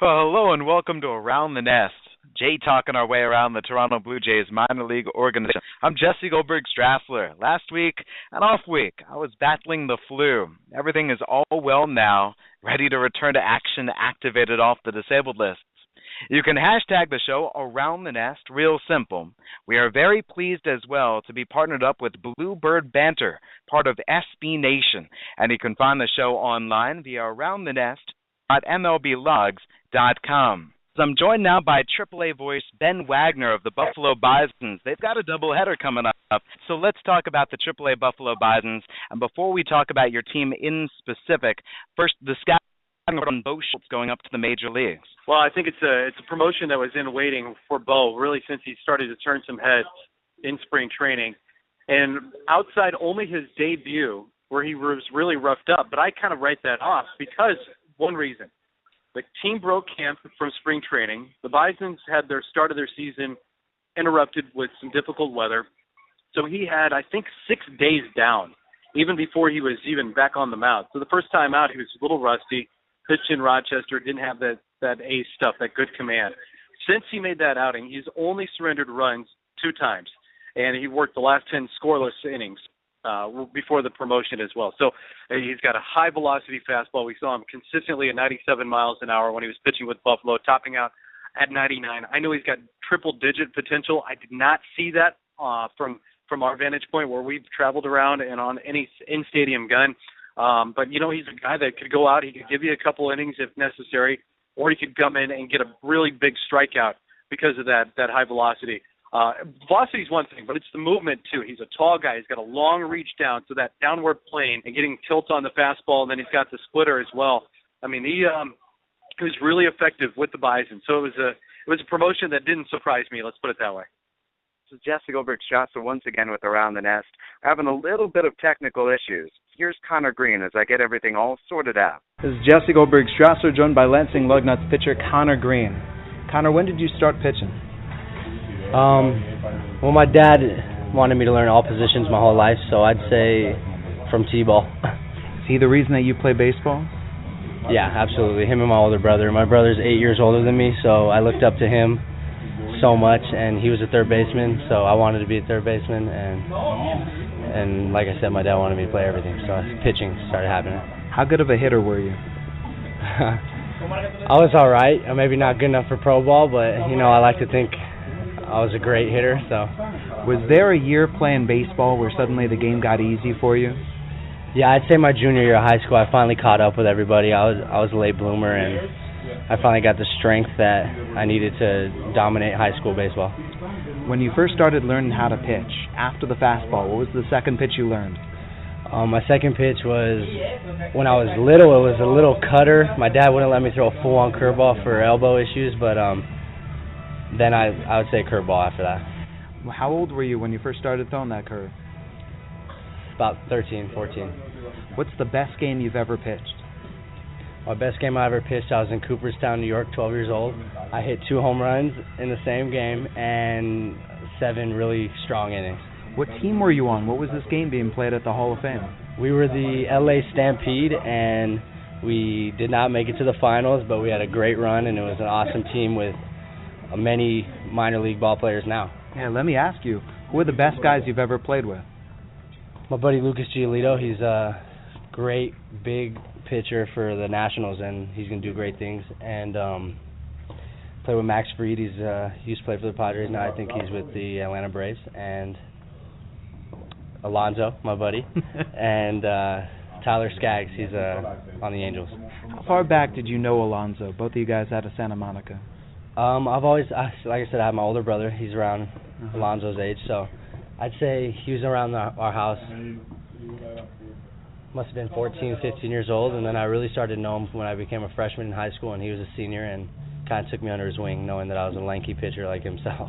Well, hello and welcome to Around the Nest. Jay talking our way around the Toronto Blue Jays minor league organization. I'm Jesse Goldberg-Strassler. Last week, an off week, I was battling the flu. Everything is all well now, ready to return to action, activated off the disabled lists. You can hashtag the show Around the Nest, real simple. We are very pleased as well to be partnered up with Bluebird Banter, part of SB Nation, and you can find the show online via aroundthenest.mlblogs.com. So I'm joined now by AAA voice Ben Wagner of the Buffalo Bisons. They've got a doubleheader coming up, so let's talk about the AAA Buffalo Bisons. And before we talk about your team in specific, first the scouting on Bo Schultz going up to the major leagues. Well, I think it's a promotion that was in waiting for Bo really since he started to turn some heads in spring training, and outside only his debut where he was really roughed up. But I kind of write that off because one reason. The team broke camp from spring training. The Bisons had their start of their season interrupted with some difficult weather. So he had, I think, 6 days down, even before he was even back on the mound. So the first time out, he was a little rusty, pitched in Rochester, didn't have that ace stuff, that good command. Since he made that outing, he's only surrendered runs 2 times, and he worked the last 10 scoreless innings before the promotion as well. So he's got a high-velocity fastball. We saw him consistently at 97 miles an hour when he was pitching with Buffalo, topping out at 99. I know he's got triple-digit potential. I did not see that from our vantage point where we've traveled around and on any in-stadium gun. But, you know, he's a guy that could go out. He could give you a couple innings if necessary, or he could come in and get a really big strikeout because of that high velocity. Velocity is one thing, but it's the movement, too. He's a tall guy. He's got a long reach down, so that downward plane and getting tilt on the fastball, and then he's got the splitter as well. I mean, he was really effective with the Bison. So it was a promotion that didn't surprise me, let's put it that way. This is Jesse Goldberg-Strassler once again with Around the Nest. We're having a little bit of technical issues. Here's Connor Green as I get everything all sorted out. This is Jesse Goldberg-Strassler joined by Lansing Lugnuts pitcher Connor Green. Connor, when did you start pitching? Well, my dad wanted me to learn all positions my whole life, so I'd say from T-ball. Is he the reason that you play baseball? Yeah, absolutely. Him and my older brother. My brother's 8 years older than me, so I looked up to him so much, and he was a third baseman, so I wanted to be a third baseman, and like I said, my dad wanted me to play everything, so pitching started happening. How good of a hitter were you? I was all right. Maybe not good enough for pro ball, but, you know, I like to think I was a great hitter. So, was there a year playing baseball where suddenly the game got easy for you? Yeah, I'd say my junior year of high school, I finally caught up with everybody. I was a late bloomer, and I finally got the strength that I needed to dominate high school baseball. When you first started learning how to pitch, after the fastball, what was the second pitch you learned? My second pitch was, when I was little, it was a little cutter. My dad wouldn't let me throw a full-on curveball for elbow issues, but then I would say curveball after that. How old were you when you first started throwing that curve? About 13, 14. What's the best game you've ever pitched? My best game I ever pitched, I was in Cooperstown, New York, 12 years old. I hit 2 home runs in the same game and 7 really strong innings. What team were you on? What was this game being played at the Hall of Fame? We were the LA Stampede, and we did not make it to the finals, but we had a great run, and it was an awesome team with many minor league ball players now. Yeah, let me ask you, who are the best guys you've ever played with? My buddy Lucas Giolito, he's a great big pitcher for the Nationals, and he's going to do great things. And play with Max Fried, he used to play for the Padres, now I think he's with the Atlanta Braves. And Alonzo, my buddy, and Tyler Skaggs, he's on the Angels. How far back did you know Alonzo, both of you guys out of Santa Monica? I've always, like I said, I have my older brother. He's around Alonzo's age, so I'd say he was around our house. Must have been 14, 15 years old, and then I really started to know him when I became a freshman in high school, and he was a senior, and kind of took me under his wing, knowing that I was a lanky pitcher like himself.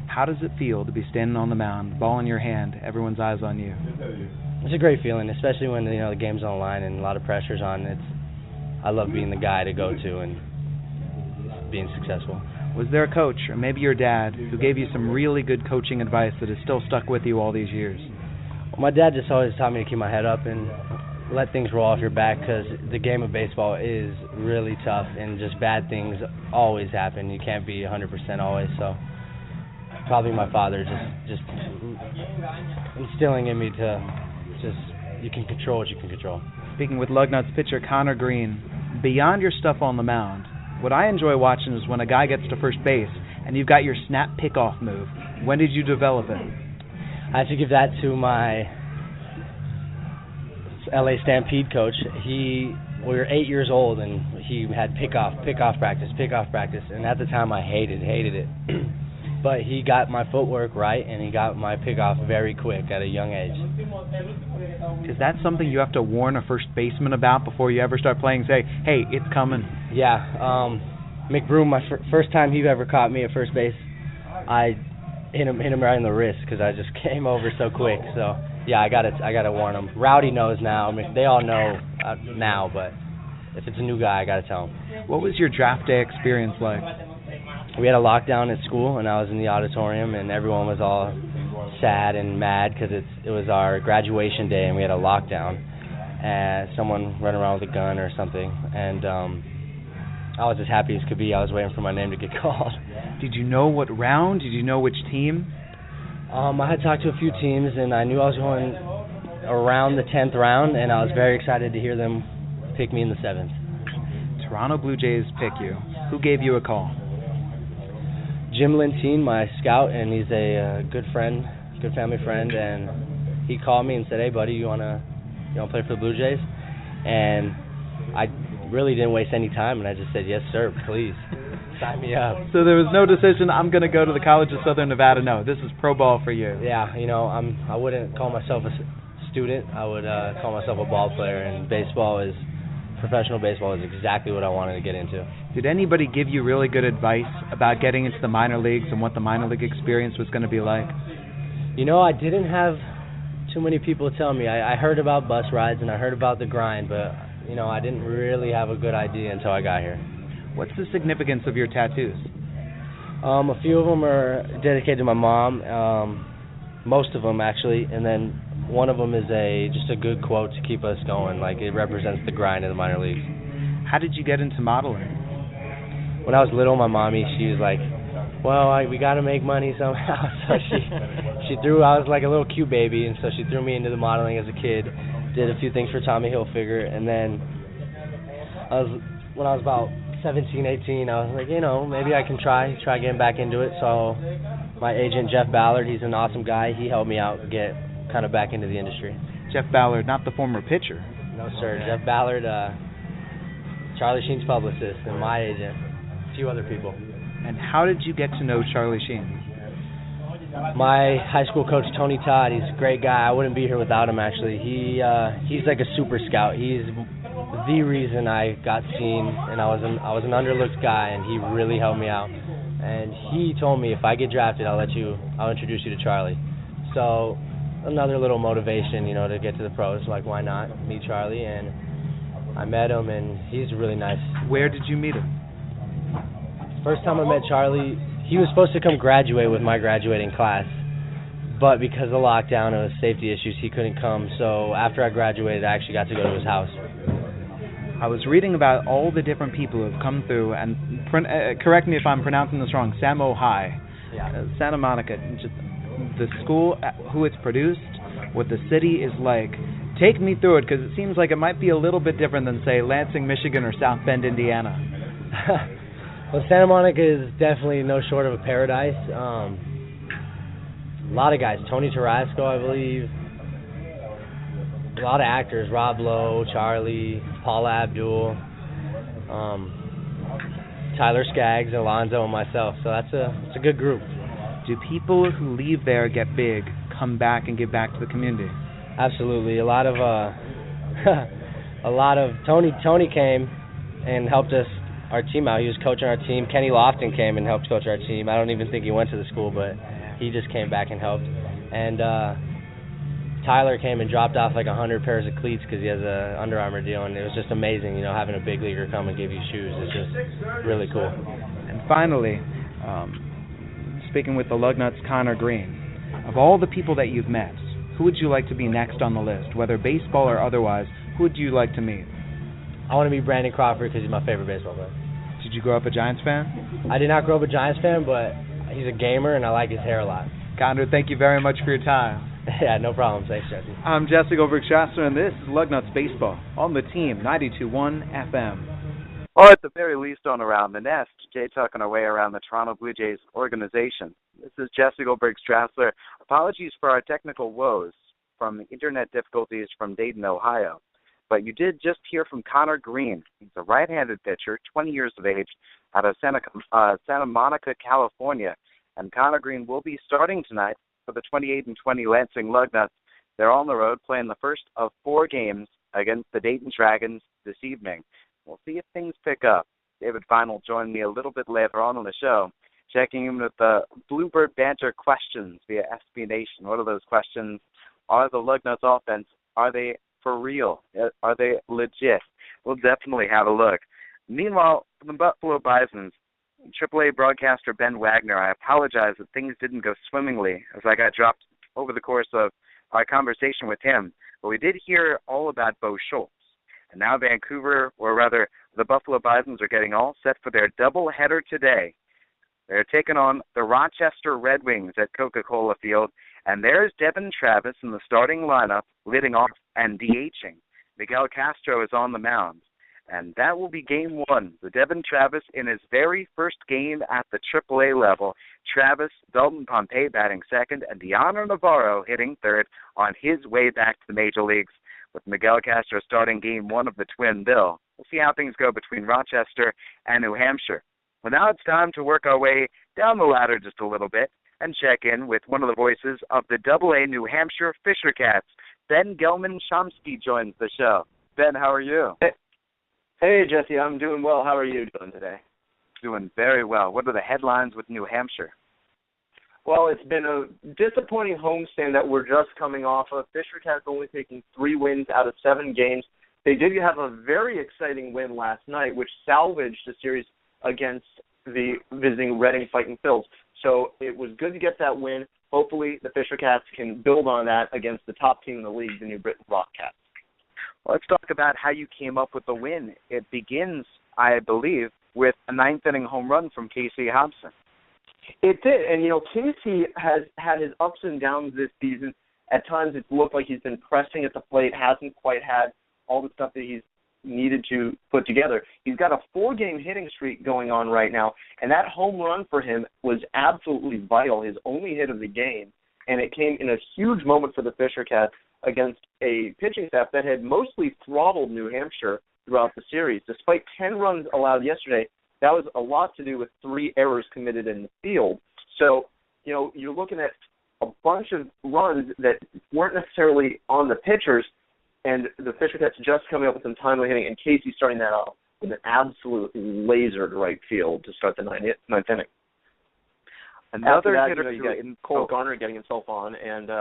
How does it feel to be standing on the mound, ball in your hand, everyone's eyes on you? It's a great feeling, especially when the game's on the line and a lot of pressure's on. I love being the guy to go to and being successful. Was there a coach, or maybe your dad, who gave you some really good coaching advice that has still stuck with you all these years? Well, my dad just always taught me to keep my head up, and let things roll off your back, because the game of baseball is really tough, and just bad things always happen. You can't be 100% always. So probably my father just instilling in me to just, you can control what you can control. Speaking with Lugnuts pitcher Connor Green, beyond your stuff on the mound, what I enjoy watching is when a guy gets to first base and you've got your snap pickoff move. When did you develop it? I have to give that to my LA Stampede coach. We were 8 years old, and he had pickoff practice, and at the time I hated it. But he got my footwork right, and he got my pickoff very quick at a young age. Is that something you have to warn a first baseman about before you ever start playing? Say, hey, it's coming. Yeah. McBroom, my first time he ever caught me at first base, I hit him right in the wrist because I just came over so quick. So yeah, I gotta warn him. Rowdy knows now. I mean, they all know now, but if it's a new guy, I gotta tell him. What was your draft day experience like? We had a lockdown at school, and I was in the auditorium, and everyone was all sad and mad because it was our graduation day, and we had a lockdown. And someone running around with a gun or something, and I was as happy as could be. I was waiting for my name to get called. Did you know what round? Did you know which team? I had talked to a few teams, and I knew I was going around the 10th round, and I was very excited to hear them pick me in the 7th. Toronto Blue Jays pick you. Who gave you a call? Jim Lentine, my scout, and he's a good friend, good family friend, and he called me and said, "Hey, buddy, you wanna play for the Blue Jays?" And I really didn't waste any time, and I just said, "Yes, sir, please, sign me up." So there was no decision, I'm going to go to the College of Southern Nevada. No, this is pro ball for you. Yeah, I wouldn't call myself a student. I would call myself a ball player, and professional baseball is exactly what I wanted to get into. Did anybody give you really good advice about getting into the minor leagues and what the minor league experience was going to be like? I didn't have too many people tell me. I heard about bus rides and I heard about the grind, but I didn't really have a good idea until I got here. What's the significance of your tattoos? A few of them are dedicated to my mom, most of them actually, and then one of them is just a good quote to keep us going. Like, it represents the grind of the minor leagues. How did you get into modeling? When I was little, my mommy, she was like, well, we got to make money somehow. So she threw, I was like a little cute baby, and so she threw me into the modeling as a kid, did a few things for Tommy Hilfiger, and then when I was about 17, 18, I was like, maybe I can try getting back into it. So my agent, Jeff Ballard, he's an awesome guy. He helped me out get kind of back into the industry. Jeff Ballard, not the former pitcher. No, sir. Jeff Ballard, Charlie Sheen's publicist, and my agent, a few other people. And how did you get to know Charlie Sheen? My high school coach, Tony Todd, he's a great guy. I wouldn't be here without him, actually. He's like a super scout. He's the reason I got seen, and I was an underlooked guy, and he really helped me out. And he told me, if I get drafted, I'll introduce you to Charlie. So another little motivation, to get to the pros. Like, why not meet Charlie? And I met him, and he's really nice. Where did you meet him? First time I met Charlie, he was supposed to come graduate with my graduating class, but because of lockdown and safety issues, he couldn't come. So after I graduated, I actually got to go to his house. I was reading about all the different people who have come through, and correct me if I'm pronouncing this wrong, Samo High, Santa Monica, just the school, who it's produced, what the city is like. Take me through it, because it seems like it might be a little bit different than, say, Lansing, Michigan, or South Bend, Indiana. Well, Santa Monica is definitely no short of a paradise. A lot of guys, Tony Tarasco, I believe. A lot of actors, Rob Lowe, Charlie, Paula Abdul, Tyler Skaggs, Alonzo, and myself. So it's a good group. Do people who leave there, get big, come back and give back to the community? Absolutely. A lot of Tony came and helped us, our team out. He was coaching our team. Kenny Lofton came and helped coach our team. I don't even think he went to the school, but he just came back and helped. And Tyler came and dropped off like 100 pairs of cleats because he has a Under Armour deal, and it was just amazing, having a big leaguer come and give you shoes. It's just really cool. And finally, speaking with the Lugnuts, Connor Green, of all the people that you've met, who would you like to be next on the list, whether baseball or otherwise? Who would you like to meet? I want to meet Brandon Crawford because he's my favorite baseball player. Did you grow up a Giants fan? I did not grow up a Giants fan, but he's a gamer, and I like his hair a lot. Condor, thank you very much for your time. Yeah, no problem. Thanks, Jesse. I'm Jesse Goldberg-Strasser, and this is Lugnuts Baseball on the team, 92.1 FM. Or at the very least on Around the Nest, Jay talking our way around the Toronto Blue Jays organization. This is Jesse Goldberg-Strasser. Apologies for our technical woes from the internet difficulties from Dayton, Ohio. But you did just hear from Connor Green. He's a right-handed pitcher, 20 years of age, out of Santa Monica, California. And Connor Green will be starting tonight for the 28-20 Lansing Lugnuts. They're on the road playing the first of 4 games against the Dayton Dragons this evening. We'll see if things pick up. David Fine will join me a little bit later on the show, checking in with the Bluebird Banter questions via SB Nation. What are those questions? Are the Lugnuts offense, are they for real? Are they legit? We'll definitely have a look. Meanwhile, for the Buffalo Bisons, AAA broadcaster Ben Wagner, I apologize that things didn't go swimmingly as I got dropped over the course of our conversation with him. But we did hear all about Bo Schultz. And now Vancouver, or rather the Buffalo Bisons, are getting all set for their doubleheader today. They're taking on the Rochester Red Wings at Coca-Cola Field. And there's Devin Travis in the starting lineup, leading off and DHing. Miguel Castro is on the mound. And that will be game 1. The Devin Travis in his very first game at the AAA level. Travis, Dalton Pompey batting second, and Deanna Navarro hitting third on his way back to the major leagues, with Miguel Castro starting game 1 of the twin bill. We'll see how things go between Rochester and New Hampshire. Well, now it's time to work our way down the ladder just a little bit and check in with one of the voices of the AA New Hampshire Fisher Cats. Ben Gelman-Chomsky joins the show. Ben, how are you? Hey, Jesse, I'm doing well. How are you doing today? Doing very well. What are the headlines with New Hampshire? Well, it's been a disappointing homestand that we're just coming off of. Fisher Cats only taking 3 wins out of 7 games. They did have a very exciting win last night, which salvaged the series against the visiting Reading Fighting Phils. So it was good to get that win. Hopefully the Fisher Cats can build on that against the top team in the league, the New Britain Rock Cats. Well, let's talk about how you came up with the win. It begins, I believe, with a 9th-inning home run from Casey Hobson. It did, and, Casey has had his ups and downs this season. At times it's looked like he's been pressing at the plate, hasn't quite had all the stuff that he's needed to put together. He's got a 4-game hitting streak going on right now, and that home run for him was absolutely vital, his only hit of the game, and it came in a huge moment for the Fisher Cats against a pitching staff that had mostly throttled New Hampshire throughout the series. Despite 10 runs allowed yesterday, that was a lot to do with 3 errors committed in the field. So, you're looking at a bunch of runs that weren't necessarily on the pitchers, and the Fisher Cats just coming up with some timely hitting, and Casey starting that off with an absolute laser to right field to start the 9th inning. Another hitter, you got Cole Garner getting himself on, and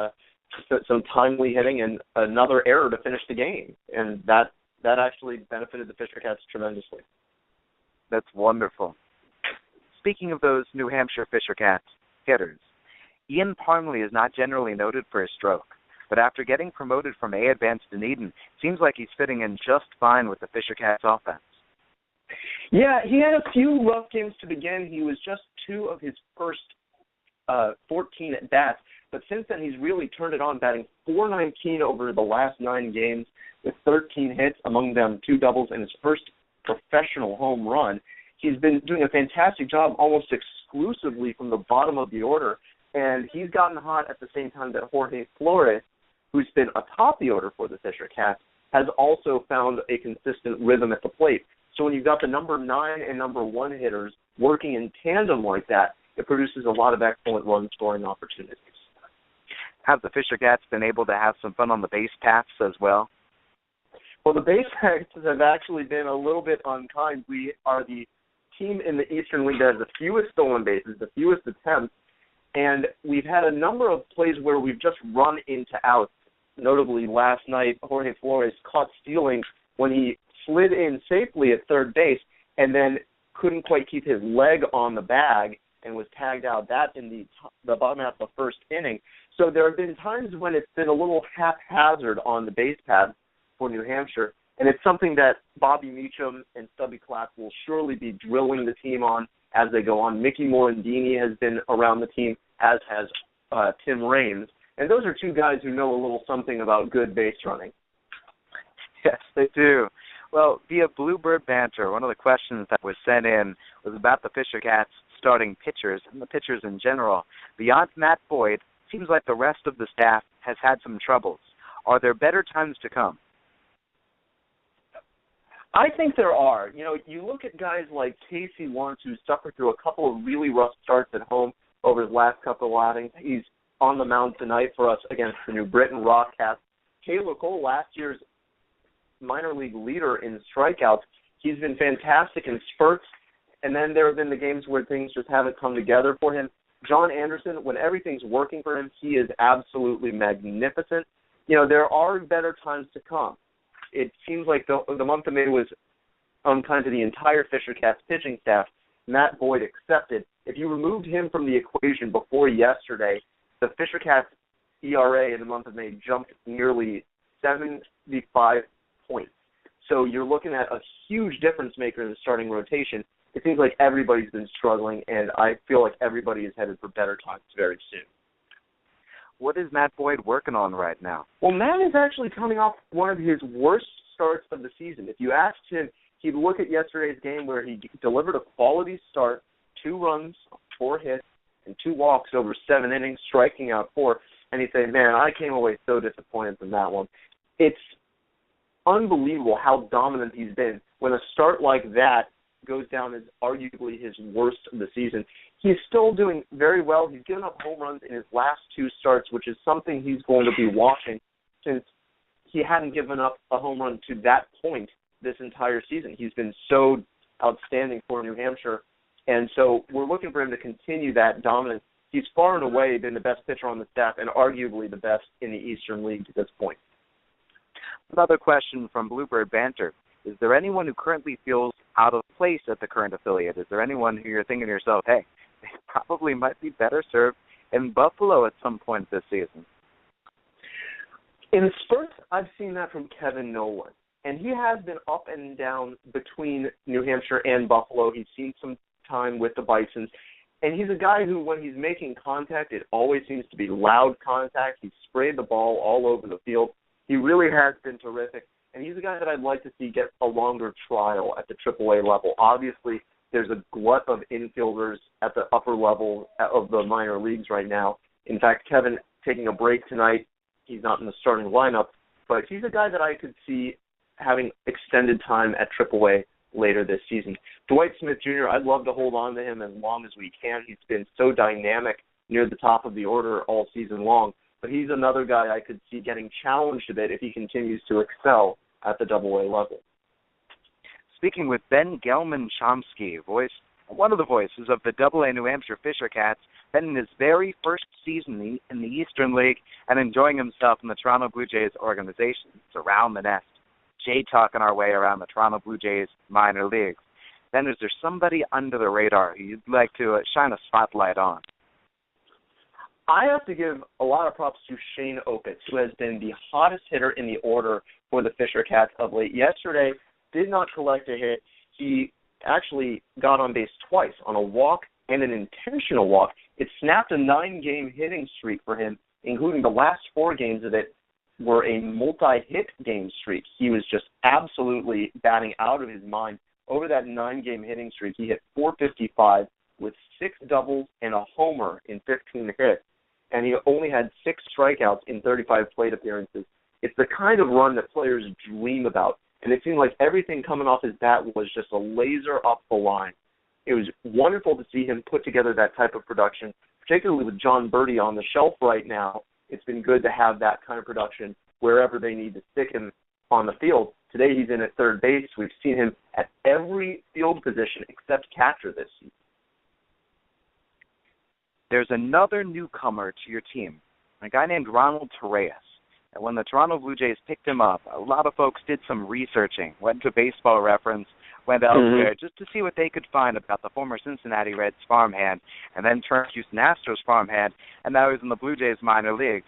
some timely hitting and another error to finish the game, and that actually benefited the Fisher Cats tremendously. That's wonderful. Speaking of those New Hampshire Fisher Cats hitters, Ian Parmley is not generally noted for his stroke, but after getting promoted from A Advance Dunedin, seems like he's fitting in just fine with the Fisher Cats offense. Yeah, he had a few rough games to begin. He was just 2 of his first 14 at-bats, but since then he's really turned it on, batting .419 over the last 9 games with 13 hits, among them 2 doubles, and his first professional home run. He's been doing a fantastic job almost exclusively from the bottom of the order, and he's gotten hot at the same time that Jorge Flores, who's been atop the order for the Fisher Cats, has also found a consistent rhythm at the plate. So when you've got the number 9 and number 1 hitters working in tandem like that, it produces a lot of excellent run-scoring opportunities. Have the Fisher Cats been able to have some fun on the base paths as well? Well, the base paths have actually been a little bit unkind. We are the team in the Eastern League that has the fewest stolen bases, the fewest attempts, and we've had a number of plays where we've just run into outs. Notably, last night, Jorge Flores caught stealing when he slid in safely at third base and then couldn't quite keep his leg on the bag and was tagged out. That in the bottom half of the first inning. So there have been times when it's been a little haphazard on the base path, for New Hampshire. And it's something that Bobby Meacham and Stubby Clapp will surely be drilling the team on as they go on. Mickey Morandini has been around the team, as has Tim Raines. And those are two guys who know a little something about good base running. Yes, they do. Well, via Bluebird Banter, one of the questions that was sent in was about the Fisher Cats starting pitchers and the pitchers in general. Beyond Matt Boyd, it seems like the rest of the staff has had some troubles. Are there better times to come? I think there are. You know, you look at guys like Casey Lawrence, who suffered through a couple of really rough starts at home over his last couple of outings. He's on the mound tonight for us against the New Britain Rockcats. Taylor Cole, last year's minor league leader in strikeouts, he's been fantastic in spurts, and then there have been the games where things just haven't come together for him. John Anderson, when everything's working for him, he is absolutely magnificent. You know, there are better times to come. It seems like the month of May was unkind to the entire Fisher Cats pitching staff, Matt Boyd accepted. If you removed him from the equation before yesterday, the Fisher Cats ERA in the month of May jumped nearly 75 points. So you're looking at a huge difference maker in the starting rotation. It seems like everybody's been struggling, and I feel like everybody is headed for better times very soon. What is Matt Boyd working on right now? Well, Matt is actually coming off one of his worst starts of the season. If you asked him, he'd look at yesterday's game where he delivered a quality start, 2 runs, 4 hits, and 2 walks over 7 innings, striking out 4, and he'd say, man, I came away so disappointed from that one. It's unbelievable how dominant he's been. When a start like that goes down as arguably his worst of the season, he's still doing very well. He's given up home runs in his last 2 starts, which is something he's going to be watching since he hadn't given up a home run to that point this entire season. He's been so outstanding for New Hampshire, and so we're looking for him to continue that dominance. He's far and away been the best pitcher on the staff and arguably the best in the Eastern League to this point. Another question from Bluebird Banter. Is there anyone who currently feels out of place at the current affiliate? Is there anyone who you're thinking to yourself, hey, they probably might be better served in Buffalo at some point this season? In spurts, I've seen that from Kevin Nolan, and he has been up and down between New Hampshire and Buffalo. He's seen some time with the Bisons, and he's a guy who, when he's making contact, it always seems to be loud contact. He's sprayed the ball all over the field. He really has been terrific, and he's a guy that I'd like to see get a longer trial at the AAA level. Obviously, there's a glut of infielders at the upper level of the minor leagues right now. In fact, Kevin taking a break tonight. He's not in the starting lineup, but he's a guy that I could see having extended time at AAA later this season. Dwight Smith Jr., I'd love to hold on to him as long as we can. He's been so dynamic near the top of the order all season long, but he's another guy I could see getting challenged a bit if he continues to excel at the AA level. Speaking with Ben Gelman-Chomsky, one of the voices of the AA New Hampshire Fisher Cats, Ben in his very first season in the Eastern League and enjoying himself in the Toronto Blue Jays organization. It's around the nest. Jay talking our way around the Toronto Blue Jays minor leagues. Ben, is there somebody under the radar who you'd like to shine a spotlight on? I have to give a lot of props to Shane Opitz, who has been the hottest hitter in the order for the Fisher Cats of late. Yesterday, did not collect a hit. He actually got on base twice, on a walk and an intentional walk. It snapped a 9-game hitting streak for him, including the last 4 games of it were a multi-hit game streak. He was just absolutely batting out of his mind. Over that 9-game hitting streak, he hit .455 with 6 doubles and a homer in 15 hits, and he only had 6 strikeouts in 35 plate appearances. It's the kind of run that players dream about, and it seemed like everything coming off his bat was just a laser up the line. It was wonderful to see him put together that type of production, particularly with John Birdie on the shelf right now. It's been good to have that kind of production wherever they need to stick him on the field. Today he's in at third base. We've seen him at every field position except catcher this season. There's another newcomer to your team, a guy named Ronald Torreyes. And when the Toronto Blue Jays picked him up, a lot of folks did some researching, went to Baseball Reference, went elsewhere just to see what they could find about the former Cincinnati Reds farmhand, and then turned Houston Astros farmhand, and now he's in the Blue Jays minor leagues.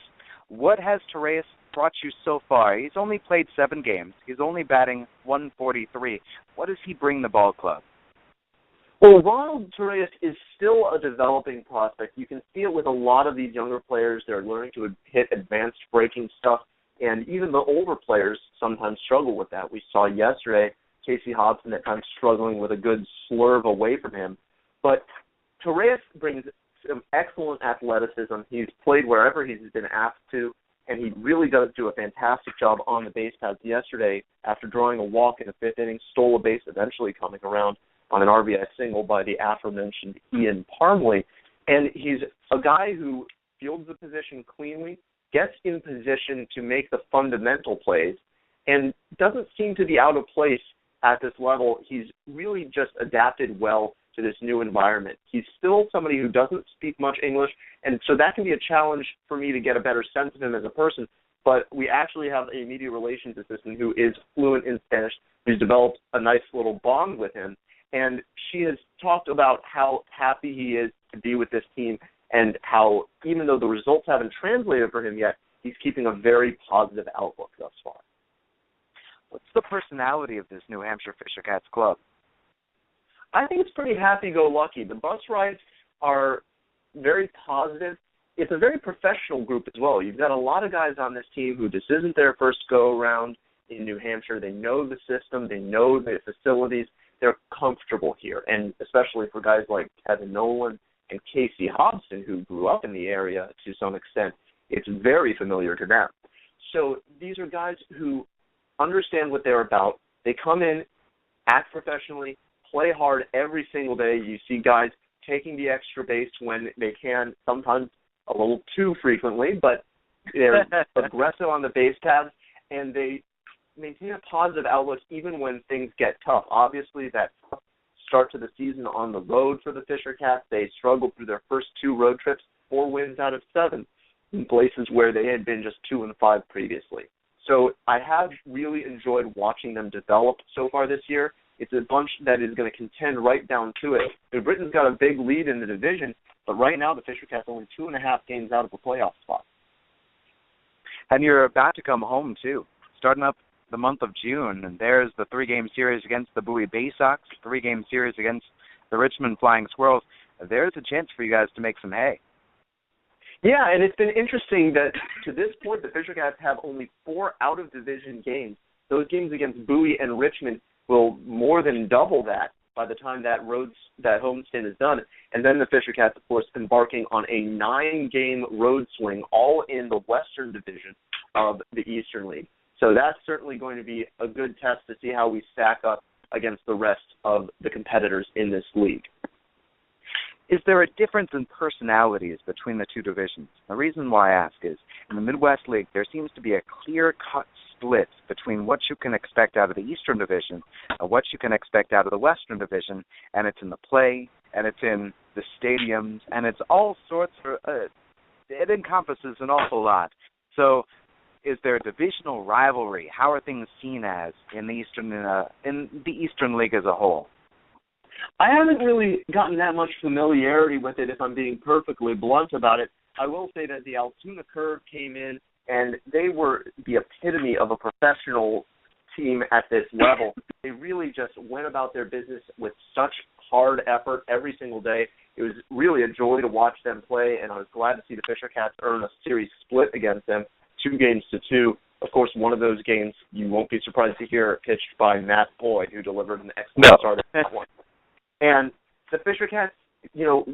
What has Torreyes brought you so far? He's only played 7 games. He's only batting .143. What does he bring the ball club? Well, Ronald Torres is still a developing prospect. You can see it with a lot of these younger players. They're learning to hit advanced breaking stuff, and even the older players sometimes struggle with that. We saw yesterday Casey Hobson at times struggling with a good slurve away from him. But Torres brings some excellent athleticism. He's played wherever he's been asked to, and he really does do a fantastic job on the base paths yesterday after drawing a walk in the 5th inning, stole a base, eventually coming around on an RBI single by the aforementioned Ian Parmley. And he's a guy who fields the position cleanly, gets in position to make the fundamental plays, and doesn't seem to be out of place at this level. He's really just adapted well to this new environment. He's still somebody who doesn't speak much English, and so that can be a challenge for me to get a better sense of him as a person. But we actually have a media relations assistant who is fluent in Spanish, who's developed a nice little bond with him. And she has talked about how happy he is to be with this team and how, even though the results haven't translated for him yet, he's keeping a very positive outlook thus far. What's the personality of this New Hampshire Fisher Cats club? I think it's pretty happy-go-lucky. The bus rides are very positive. It's a very professional group as well. You've got a lot of guys on this team who this isn't their first go-around in New Hampshire. They know the system. They know the facilities. They're comfortable here, and especially for guys like Kevin Nolan and Casey Hobson, who grew up in the area to some extent, it's very familiar to them. So these are guys who understand what they're about. They come in, act professionally, play hard every single day. You see guys taking the extra base when they can, sometimes a little too frequently, but they're aggressive on the base paths, and they maintain a positive outlook even when things get tough. Obviously, that start to the season on the road for the Fisher Cats. They struggled through their first 2 road trips, 4 wins out of 7 in places where they had been just 2-5 previously. So I have really enjoyed watching them develop so far this year. It's a bunch that is going to contend right down to it. New Britain's got a big lead in the division, but right now the Fisher Cats are only 2.5 games out of a playoff spot. And you're about to come home, too, starting up the month of June, and there's the 3-game series against the Buffalo Bisons, 3-game series against the Richmond Flying Squirrels. There's a chance for you guys to make some hay. Yeah, and it's been interesting that to this point the Fisher Cats have only 4 out-of-division games. Those games against Bowie and Richmond will more than double that by the time that homestand is done. And then the Fisher Cats, of course, embarking on a 9-game road swing, all in the Western Division of the Eastern League. So that's certainly going to be a good test to see how we stack up against the rest of the competitors in this league. Is there a difference in personalities between the 2 divisions? The reason why I ask is, in the Midwest League, there seems to be a clear-cut split between what you can expect out of the Eastern Division and what you can expect out of the Western Division, and it's in the play, and it's in the stadiums, and it's all sorts of, it encompasses an awful lot. So is there a divisional rivalry? How are things seen as in the Eastern League as a whole? I haven't really gotten that much familiarity with it, if I'm being perfectly blunt about it. I will say that the Altoona Curve came in, and they were the epitome of a professional team at this level. They really just went about their business with such hard effort every single day. It was really a joy to watch them play, and I was glad to see the Fisher Cats earn a series split against them, 2-2. Of course, one of those games you won't be surprised to hear pitched by Matt Boyd, who delivered an excellent start at that one. And the Fisher Cats,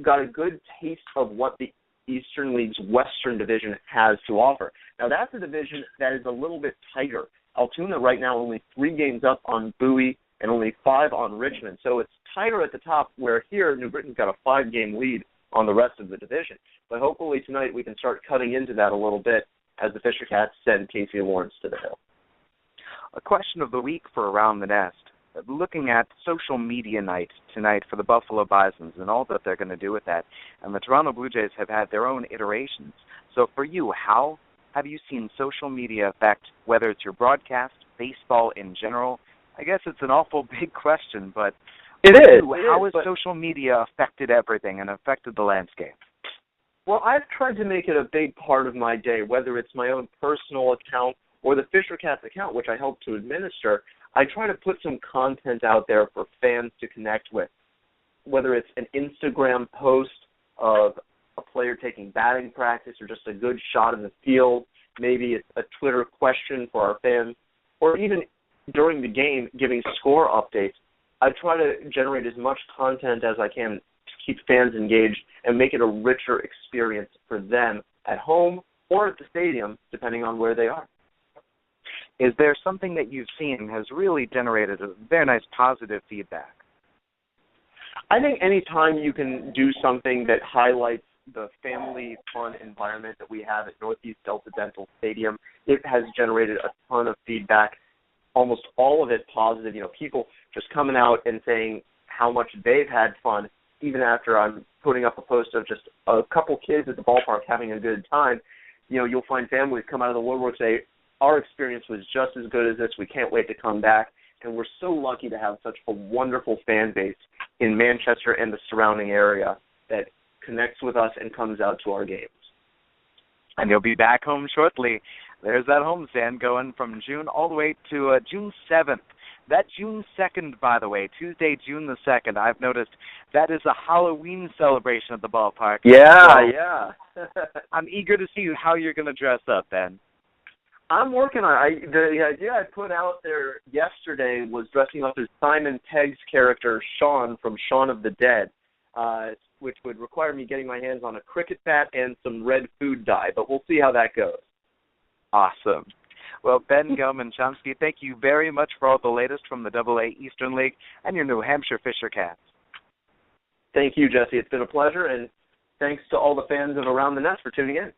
got a good taste of what the Eastern League's Western Division has to offer. Now, that's a division that is a little bit tighter. Altoona right now only 3 games up on Bowie and only 5 on Richmond. So it's tighter at the top, where here New Britain's got a 5-game lead on the rest of the division. But hopefully tonight we can start cutting into that a little bit as the Fisher Cats send Casey Lawrence to the hill. A question of the week for Around the Nest. Looking at social media night tonight for the Buffalo Bisons and all that they're going to do with that. And the Toronto Blue Jays have had their own iterations. So for you, how have you seen social media affect, whether it's your broadcast, baseball in general? I guess it's an awful big question, but it is. How has social media affected everything and affected the landscape? Well, I've tried to make it a big part of my day, whether it's my own personal account or the Fisher Cats account, which I help to administer. I try to put some content out there for fans to connect with, whether it's an Instagram post of a player taking batting practice or just a good shot in the field. Maybe it's a Twitter question for our fans, or even during the game giving score updates. I try to generate as much content as I can to keep fans engaged and make it a richer experience for them at home or at the stadium, depending on where they are. Is there something that you've seen has really generated a very nice positive feedback? I think any time you can do something that highlights the family fun environment that we have at Northeast Delta Dental Stadium, it has generated a ton of feedback, almost all of it positive. People just coming out and saying how much they've had fun, even after I'm putting up a post of just a couple kids at the ballpark having a good time. You'll find families come out of the woodwork say, our experience was just as good as this. We can't wait to come back. And we're so lucky to have such a wonderful fan base in Manchester and the surrounding area that connects with us and comes out to our games. And you'll be back home shortly. There's that homestand going from June all the way to June 7th. That June 2nd, by the way, Tuesday, June the 2nd, I've noticed that is a Halloween celebration at the ballpark. Yeah. I'm eager to see how you're going to dress up, Ben. I'm working on it. The idea I put out there yesterday was dressing up as Simon Pegg's character, Shaun, from Shaun of the Dead, which would require me getting my hands on a cricket bat and some red food dye, but we'll see how that goes. Awesome. Well, Ben Gelman-Chomsky, thank you very much for all the latest from the AA Eastern League and your New Hampshire Fisher Cats. Thank you, Jesse. It's been a pleasure, and thanks to all the fans of Around the Nest for tuning in.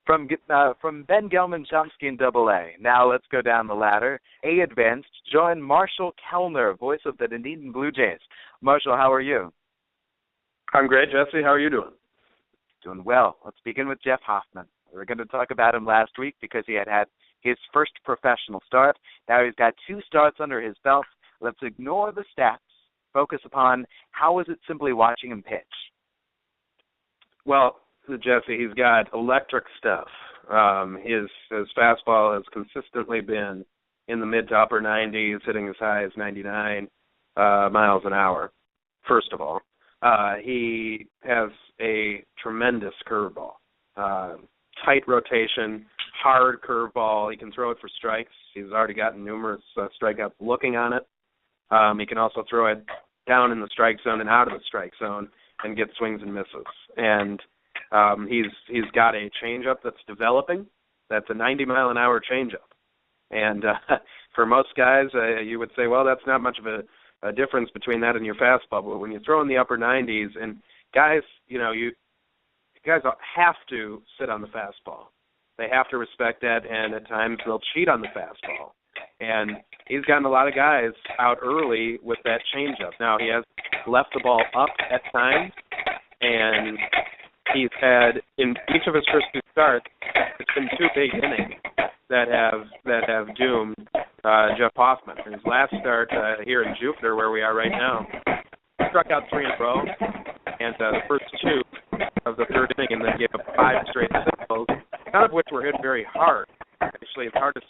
From Ben Gelman-Chomsky in AA, now let's go down the ladder. A advanced, join Marshall Kellner, voice of the Dunedin Blue Jays. Marshall, how are you? I'm great, Jesse. How are you doing? Doing well. Let's begin with Jeff Hoffman. We were going to talk about him last week because he had his first professional start. Now he's got 2 starts under his belt. Let's ignore the stats. Focus upon how is it simply watching him pitch. Well, Jesse, he's got electric stuff. His fastball has consistently been in the mid to upper 90s, hitting as high as 99 miles an hour, first of all. He has a tremendous curveball. Tight rotation, hard curveball. He can throw it for strikes. He's already gotten numerous strikeouts looking on it. He can also throw it down in the strike zone and out of the strike zone and get swings and misses. And he's got a changeup that's developing. That's a 90-mile-an-hour changeup. And for most guys, you would say, well, that's not much of a difference between that and your fastball. But when you throw in the upper 90s, and guys, guys have to sit on the fastball. They have to respect that, and at times they'll cheat on the fastball. And he's gotten a lot of guys out early with that changeup. Now, he has left the ball up at times, and he's had, in each of his first 2 starts, it's been 2 big innings that have doomed Jeff Hoffman. In his last start here in Jupiter, where we are right now, he struck out 3 in a row, and the first 2 of the 3rd inning, and then gave up 5 straight singles, none of which were hit very hard. Actually, his hardest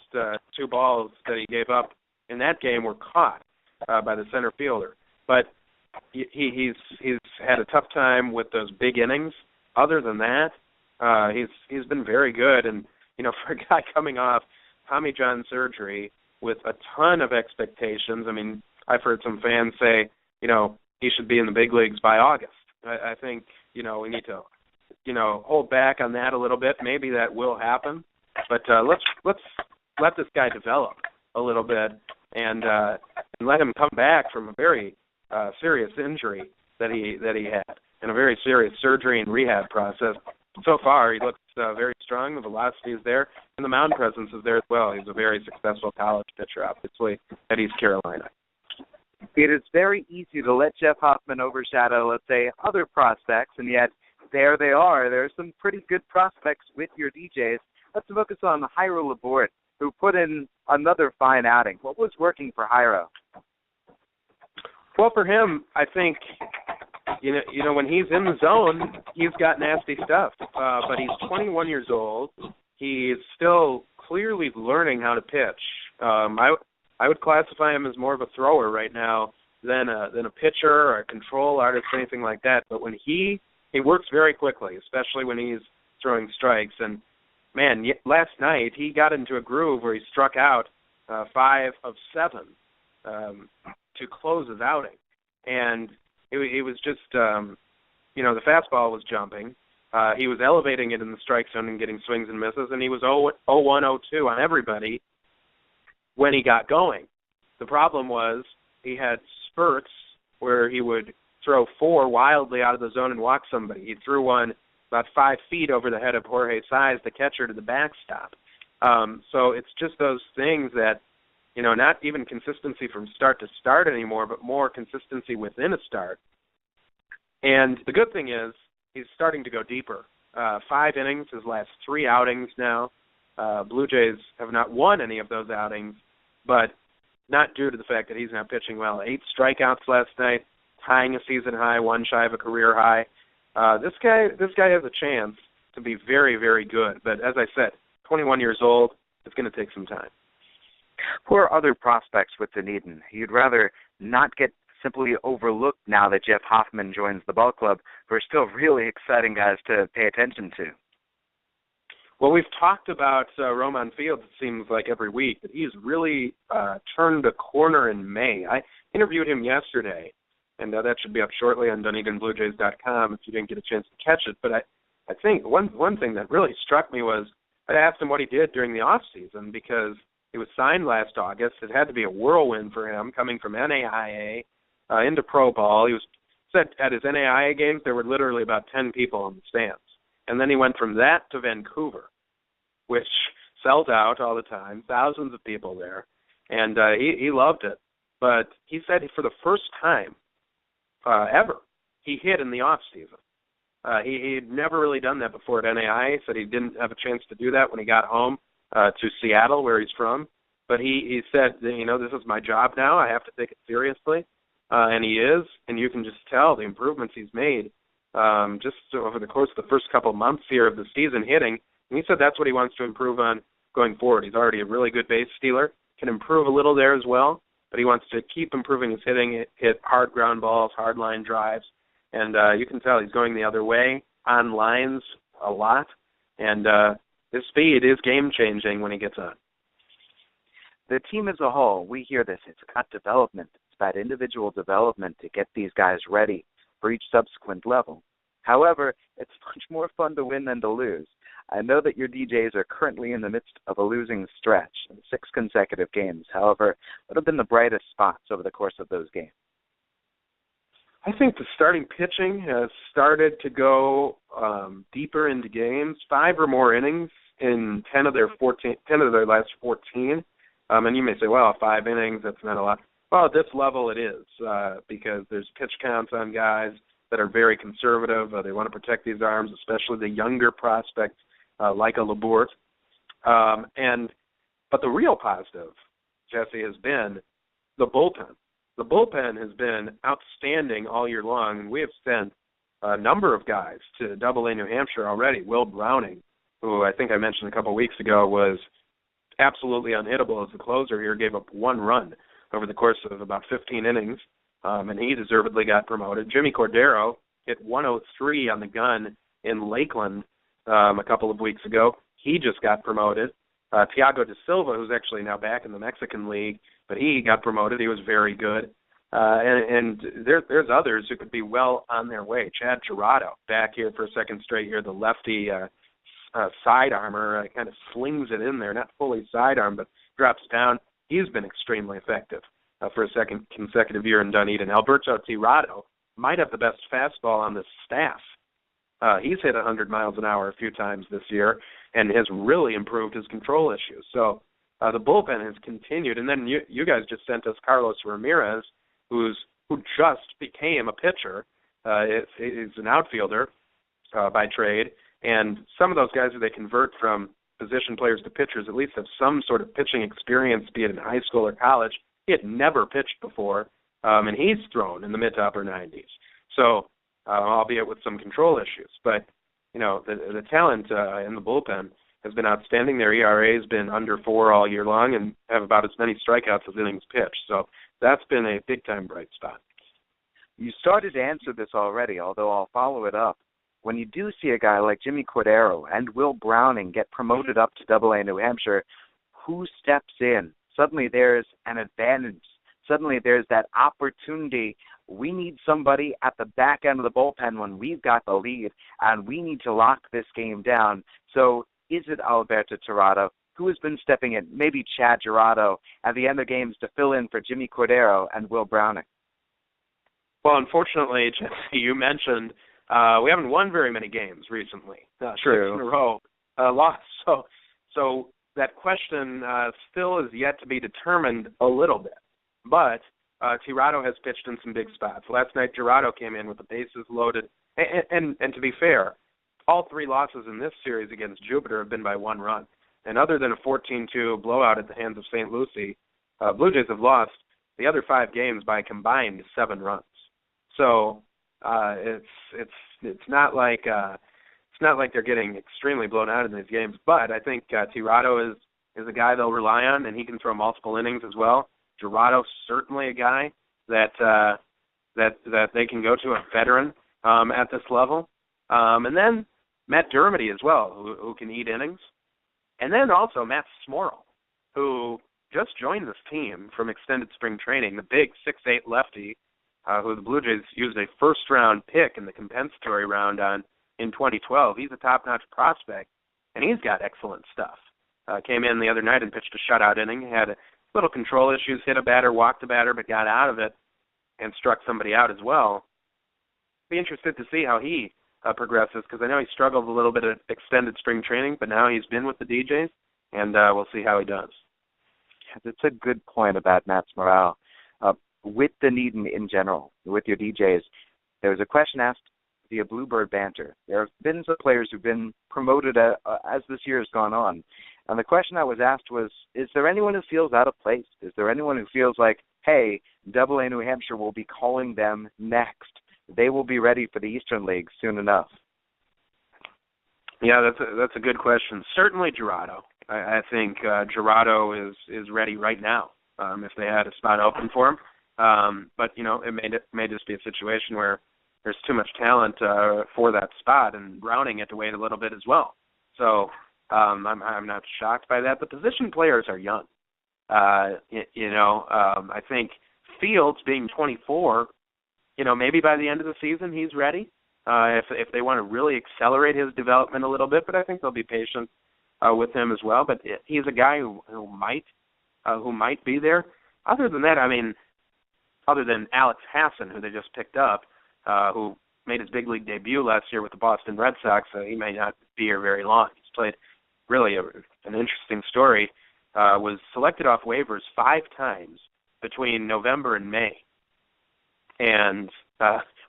2 balls that he gave up in that game were caught by the center fielder. But he's had a tough time with those big innings. Other than that, he's been very good. And for a guy coming off Tommy John surgery with a ton of expectations, I mean, I've heard some fans say, he should be in the big leagues by August. I think we need to hold back on that a little bit. Maybe that will happen, but let's let this guy develop a little bit and let him come back from a very serious injury that he had and a very serious surgery and rehab process. So far, he looks very strong. The velocity is there, and the mound presence is there as well. He's a very successful college pitcher, obviously, at East Carolina. It is very easy to let Jeff Hoffman overshadow, let's say, other prospects, and yet there they are. There are some pretty good prospects with your DJs. Let's focus on Jairo Labourt, who put in another fine outing. What was working for Jairo? Well, for him, I think you know, when he's in the zone, he's got nasty stuff. But he's 21 years old. He's still clearly learning how to pitch. I would classify him as more of a thrower right now than a pitcher or a control artist, anything like that. But when he works very quickly, especially when he's throwing strikes. And man, last night he got into a groove where he struck out 5 of 7 to close his outing, and it was just you know, the fastball was jumping. He was elevating it in the strike zone and getting swings and misses, and he was 0-1, 0-2 on everybody when he got going. The problem was he had spurts where he would throw 4 wildly out of the zone and walk somebody. He threw one about 5 feet over the head of Jorge Sáez, the catcher, to the backstop. So it's just those things that, you know, not even consistency from start to start anymore, but more consistency within a start. And the good thing is he's starting to go deeper. 5 innings, his last 3 outings now. Blue Jays have not won any of those outings, but not due to the fact that he's not pitching well. 8 strikeouts last night, tying a season high, 1 shy of a career high. This guy has a chance to be very, very good. But as I said, 21 years old, it's going to take some time. Who are other prospects with Dunedin you'd rather not get simply overlooked now that Jeff Hoffman joins the ball club, who are still really exciting guys to pay attention to? Well, we've talked about Roman Fields, it seems like, every week, but he's really turned a corner in May. I interviewed him yesterday, and that should be up shortly on DunedinBlueJays.com if you didn't get a chance to catch it. But I think one thing that really struck me was I asked him what he did during the off season, because he was signed last August. It had to be a whirlwind for him, coming from NAIA into pro ball. He was said at his NAIA games there were literally about 10 people in the stands. And then he went from that to Vancouver, which sells out all the time, thousands of people there. And he loved it. But he said for the first time ever, he hit in the off season. He'd never really done that before at NAIA. He said he didn't have a chance to do that when he got home to Seattle, where he's from. But he said, you know, this is my job now. I have to take it seriously. And he is. And you can just tell the improvements he's made just over the course of the first couple of months here of the season hitting. And he said that's what he wants to improve on going forward. He's already a really good base stealer, can improve a little there as well. But he wants to keep improving his hitting, hit hard ground balls, hard line drives. And you can tell he's going the other way on lines a lot. And his speed is game-changing when he gets on. The team as a whole, we hear this, it's about development. It's about individual development to get these guys ready for each subsequent level. However, it's much more fun to win than to lose. I know that your DJs are currently in the midst of a losing stretch, 6 consecutive games. However, what have been the brightest spots over the course of those games? I think the starting pitching has started to go deeper into games, 5 or more innings in 10 of their last 14. And you may say, well, 5 innings, that's not a lot. Well, at this level it is, because there's pitch counts on guys that are very conservative. They want to protect these arms, especially the younger prospects like a Labourt. But the real positive, Jesse, has been the bullpen. The bullpen has been outstanding all year long. We have sent a number of guys to Double-A New Hampshire already. Will Browning, who I think I mentioned a couple of weeks ago, was absolutely unhittable as a closer here, gave up 1 run over the course of about 15 innings, and he deservedly got promoted. Jimmy Cordero hit 103 on the gun in Lakeland a couple of weeks ago. He just got promoted. Thiago de Silva, who's actually now back in the Mexican League, but he got promoted. He was very good. And there's others who could be well on their way. Chad Girardo, back here for a second straight year, the lefty sidearmer, kind of slings it in there, not fully sidearm, but drops down. He's been extremely effective for a second consecutive year in Dunedin. Alberto Tirado might have the best fastball on this staff. He's hit 100 miles an hour a few times this year and has really improved his control issues. So the bullpen has continued. And then you guys just sent us Carlos Ramirez, who just became a pitcher. He's an outfielder by trade. And some of those guys who they convert from position players to pitchers at least have some sort of pitching experience, be it in high school or college. He had never pitched before, and he's thrown in the mid to upper 90s. So albeit with some control issues. But, the talent in the bullpen has been outstanding. Their ERA has been under 4 all year long and have about as many strikeouts as innings pitched. So that's been a big-time bright spot. You started to answer this already, although I'll follow it up. When you do see a guy like Jimmy Cordero and Will Browning get promoted up to Double-A New Hampshire, who steps in? Suddenly there's an advantage. Suddenly there's that opportunity. We need somebody at the back end of the bullpen when we've got the lead, and we need to lock this game down. So is it Alberto Tirado, who has been stepping in, maybe Chad Girardo, at the end of games to fill in for Jimmy Cordero and Will Browning? Well, unfortunately, Jesse, you mentioned we haven't won very many games recently. True. 6 in a row lost. So that question still is yet to be determined a little bit. But Tirado has pitched in some big spots. Last night, Girardo came in with the bases loaded. And to be fair, all 3 losses in this series against Jupiter have been by 1 run. And other than a 14-2 blowout at the hands of St. Lucie, Blue Jays have lost the other 5 games by a combined 7 runs. So it's not like they're getting extremely blown out in these games. But I think Tirado is a guy they'll rely on, and he can throw multiple innings as well. Girardo's certainly a guy that they can go to, a veteran at this level. And then Matt Dermody as well, who can eat innings. And then also Matt Smorrell, who just joined this team from extended spring training, the big 6'8" lefty, who the Blue Jays used a first-round pick in the compensatory round on in 2012. He's a top-notch prospect, and he's got excellent stuff. Came in the other night and pitched a shutout inning, had little control issues, hit a batter, walked a batter, but got out of it and struck somebody out as well. Be interested to see how he progresses, because I know he struggled a little bit at extended spring training, but now he's been with the DJs, and we'll see how he does. Yeah, that's a good point about Matt Smorrell. With Dunedin in general, with your DJs, there was a question asked via Bluebird Banter. There have been some players who've been promoted as this year has gone on. And the question I was asked was, is there anyone who feels out of place? Is there anyone who feels like, hey, Double-A New Hampshire will be calling them next? They will be ready for the Eastern League soon enough. Yeah, that's a good question. Certainly Girardo. I think Girardo is ready right now if they had a spot open for him. But, it may just be a situation where there's too much talent for that spot, and Browning had to wait a little bit as well. So I'm not shocked by that. The position players are young. I think Fields being 24, maybe by the end of the season he's ready if they want to really accelerate his development a little bit. But I think they'll be patient with him as well. But he's a guy who might be there. Other than that, other than Alex Hassan, who they just picked up, who made his big league debut last year with the Boston Red Sox, he may not be here very long. He's played really an interesting story. Was selected off waivers 5 times between November and May, and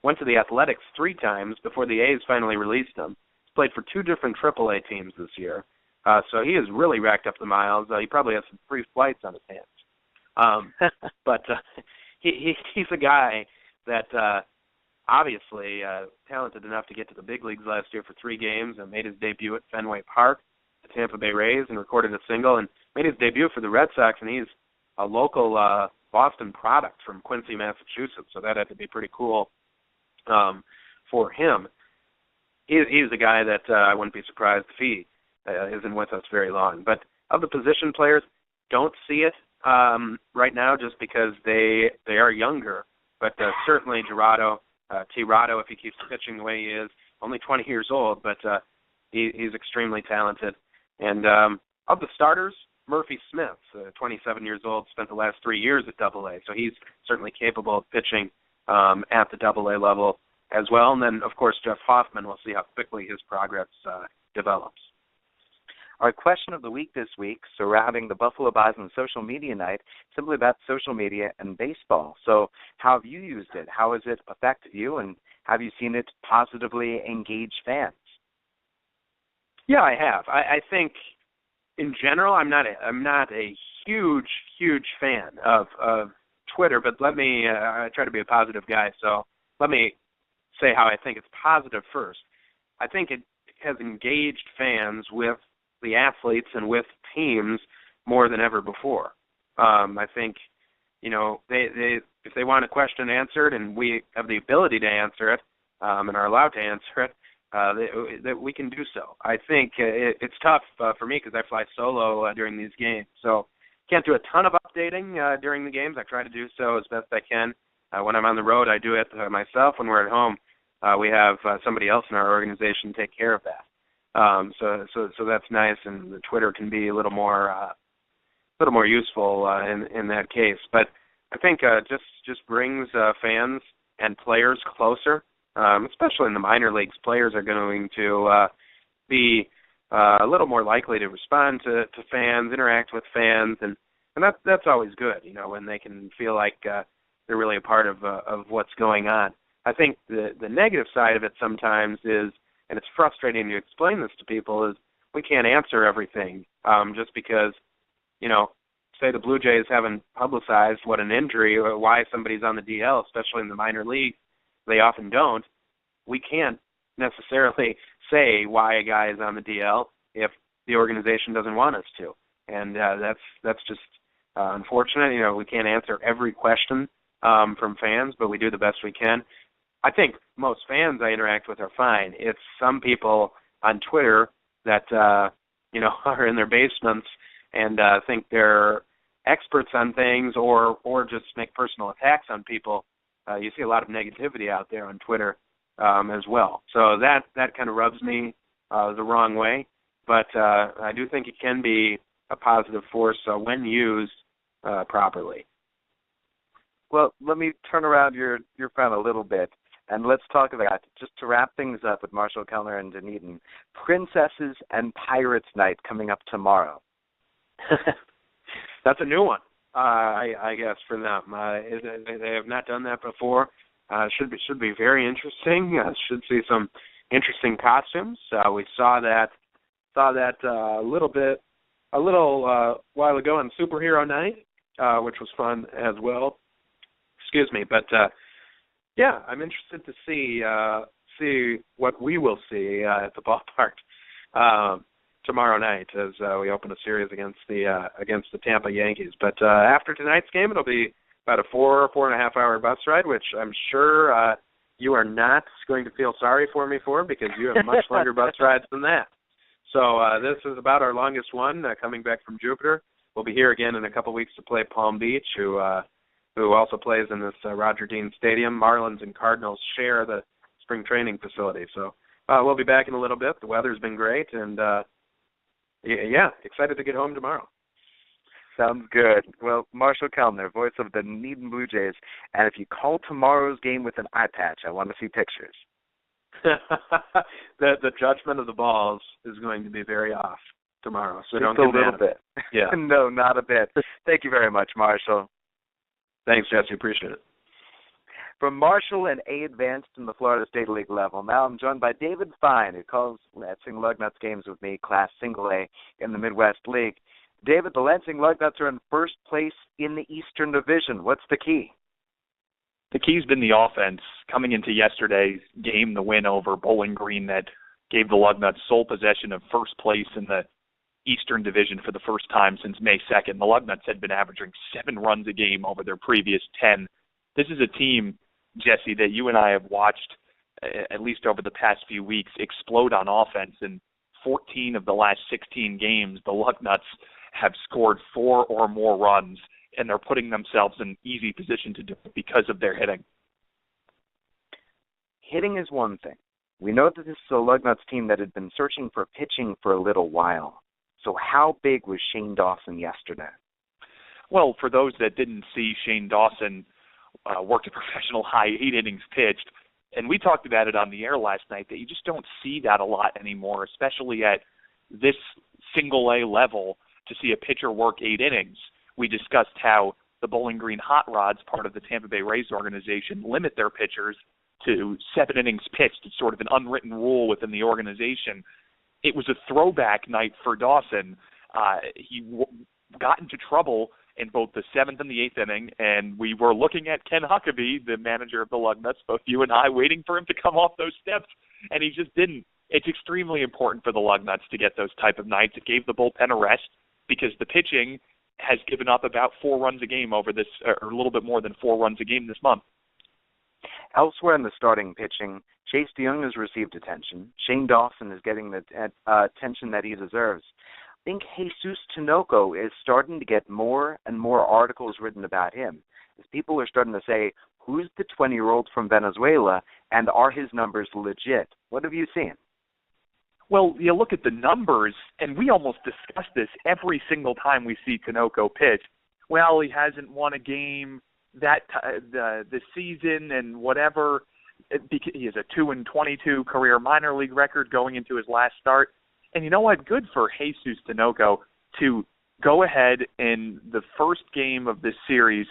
went to the Athletics 3 times before the A's finally released him. He's played for 2 different AAA teams this year, so he has really racked up the miles. He probably has some free flights on his hands. But he's a guy that obviously talented enough to get to the big leagues last year for 3 games and made his debut at Fenway Park, the Tampa Bay Rays, and recorded a single, and made his debut for the Red Sox, and he's a local Boston product from Quincy, Massachusetts, so that had to be pretty cool for him. He's a guy that I wouldn't be surprised if he isn't with us very long. But of the position players, don't see it right now just because they are younger. But certainly Tirado, if he keeps pitching the way he is, only 20 years old, but he's extremely talented. And of the starters, Murphy Smith, 27 years old, spent the last 3 years at Double-A, so he's certainly capable of pitching at the Double-A level as well. And then, of course, Jeff Hoffman, we'll see how quickly his progress develops. Our question of the week this week, surrounding the Buffalo Bisons social media night, simply about social media and baseball. So how have you used it? How has it affected you? And have you seen it positively engage fans? Yeah, I have. I think in general, I'm not a huge fan of Twitter, but let me I try to be a positive guy, so let me say how I think it's positive first. I think it has engaged fans with the athletes and with teams more than ever before. I think, they if they want a question answered and we have the ability to answer it and are allowed to answer it, that we can do so. I think it's tough for me because I fly solo during these games, so can't do a ton of updating during the games. I try to do so as best I can. When I'm on the road, I do it myself. When we're at home, we have somebody else in our organization take care of that. So that's nice, and the Twitter can be a little more useful in that case. But I think just brings fans and players closer, especially in the minor leagues. Players are going to be a little more likely to respond to fans, interact with fans, and that's always good, when they can feel like they're really a part of what's going on. I think the negative side of it sometimes is, and it's frustrating to explain this to people, is we can't answer everything just because, say the Blue Jays haven't publicized what an injury or why somebody's on the DL, especially in the minor league. They often don't. We can't necessarily say why a guy is on the DL if the organization doesn't want us to. And that's just unfortunate. We can't answer every question from fans, but we do the best we can. I think most fans I interact with are fine. It's some people on Twitter that, are in their basements and think they're experts on things or just make personal attacks on people. You see a lot of negativity out there on Twitter as well. So that kind of rubs me the wrong way. But I do think it can be a positive force when used properly. Well, let me turn around your friend a little bit, and let's talk about, just to wrap things up with Marshall Kellner and Dunedin, Princesses and Pirates Night coming up tomorrow. That's a new one, I guess, for them. They have not done that before. Should be very interesting. Should see some interesting costumes. We saw that a little while ago on Superhero Night, which was fun as well. Excuse me, but I'm interested to see what we will see at the ballpark tomorrow night as we open a series against the Tampa Yankees. But after tonight's game, it'll be about a 4.5 hour bus ride, which I'm sure you are not going to feel sorry for me for, because you have much longer bus rides than that. So this is about our longest one coming back from Jupiter. We'll be here again in a couple weeks to play Palm Beach, who also plays in this Roger Dean Stadium. Marlins and Cardinals share the spring training facility. So we'll be back in a little bit. The weather's been great, and excited to get home tomorrow. Sounds good. Well, Marshall Kellner, voice of the Dunedin Blue Jays, and if you call tomorrow's game with an eye patch, I want to see pictures. The judgment of the balls is going to be very off tomorrow, so don't get mad. A little bit. Yeah. No, not a bit. Thank you very much, Marshall. Thanks, Jesse. Appreciate it. From Marshall and A advanced in the Florida State League level, now I'm joined by David Fine, who calls Lansing Lugnuts games with me, Class Single A in the Midwest League. David, the Lansing Lugnuts are in first place in the Eastern Division. What's the key? The key's been the offense. Coming into yesterday's game, the win over Bowling Green that gave the Lugnuts sole possession of first place in the Eastern Division for the first time since May 2nd. The Lugnuts had been averaging 7 runs a game over their previous 10. This is a team, Jesse, that you and I have watched, at least over the past few weeks, explode on offense. In 14 of the last 16 games, the Lugnuts have scored 4 or more runs, and they're putting themselves in easy position to do it because of their hitting. Hitting is one thing. We know that this is a Lugnuts team that had been searching for pitching for a little while. So how big was Shane Dawson yesterday? Well, for those that didn't see, Shane Dawson worked a professional high 8 innings pitched, and we talked about it on the air last night, that you just don't see that a lot anymore, especially at this single A level, to see a pitcher work 8 innings. We discussed how the Bowling Green Hot Rods, part of the Tampa Bay Rays organization, limit their pitchers to 7 innings pitched. It's sort of an unwritten rule within the organization. It was a throwback night for Dawson. He got into trouble in both the 7th and the 8th inning, and we were looking at Ken Huckabee, the manager of the Lugnuts, both you and I, waiting for him to come off those steps, and he just didn't. It's extremely important for the Lugnuts to get those type of nights. It gave the bullpen a rest because the pitching has given up about 4 runs a game over this, or a little bit more than 4 runs a game this month. Elsewhere in the starting pitching, Chase DeYoung has received attention. Shane Dawson is getting the attention that he deserves. I think Jesus Tinoco is starting to get more and more articles written about him, as people are starting to say, who's the 20-year-old from Venezuela, and are his numbers legit? What have you seen? Well, you look at the numbers, and we almost discuss this every single time we see Tinoco pitch. Well, he hasn't won a game this season and whatever. He has a 2-22 career minor league record going into his last start. And you know what? Good for Jesus Tinoco to go ahead in the first game of this series,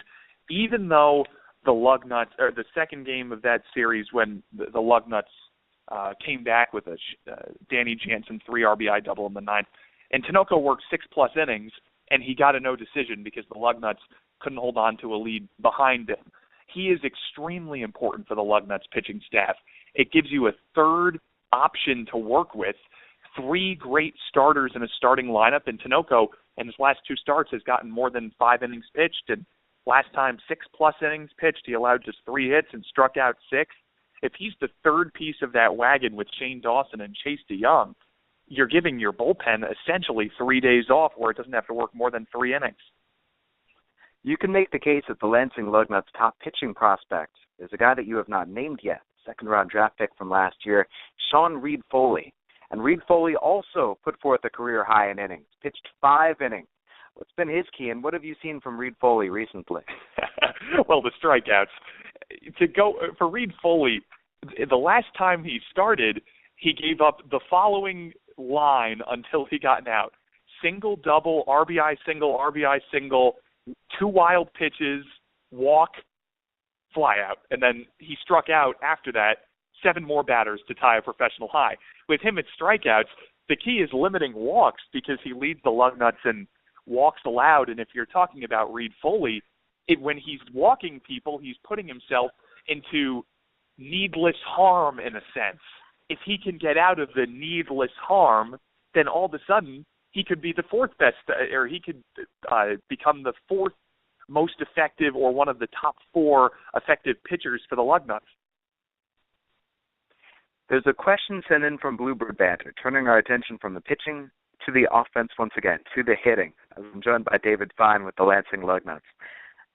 even though the Lugnuts, or the second game of that series when the Lugnuts came back with a Danny Jansen 3 RBI double in the 9th. And Tinoco worked 6+ innings, and he got a no decision because the Lugnuts couldn't hold on to a lead behind him. He is extremely important for the Lugnuts pitching staff. It gives you a third option to work with, 3 great starters in a starting lineup, and Tinoco in his last 2 starts has gotten more than 5 innings pitched, and last time 6+ innings pitched, he allowed just 3 hits and struck out 6. If he's the third piece of that wagon with Shane Dawson and Chase DeYoung, you're giving your bullpen essentially 3 days off where it doesn't have to work more than 3 innings. You can make the case that the Lansing Lugnuts' top pitching prospect is a guy that you have not named yet, second-round draft pick from last year, Sean Reed-Foley. And Reed-Foley also put forth a career high in innings, pitched 5 innings. What's been his key, and what have you seen from Reed-Foley recently? Well, the strikeouts. To go for Reed-Foley, the last time he started, he gave up the following line until he got out: single, double, RBI, single, 2 wild pitches, walk, fly out. And then he struck out after that 7 more batters to tie a professional high. With him at strikeouts, the key is limiting walks because he leads the Lugnuts in walks allowed. And if you're talking about Reed-Foley, when he's walking people, he's putting himself into needless harm in a sense. If he can get out of the needless harm, then all of a sudden he could be the 4th best, or he could become the 4th most effective or one of the top 4 effective pitchers for the Lugnuts. There's a question sent in from Bluebird Banter, turning our attention from the pitching to the offense once again, to the hitting. I'm joined by David Fine with the Lansing Lugnuts.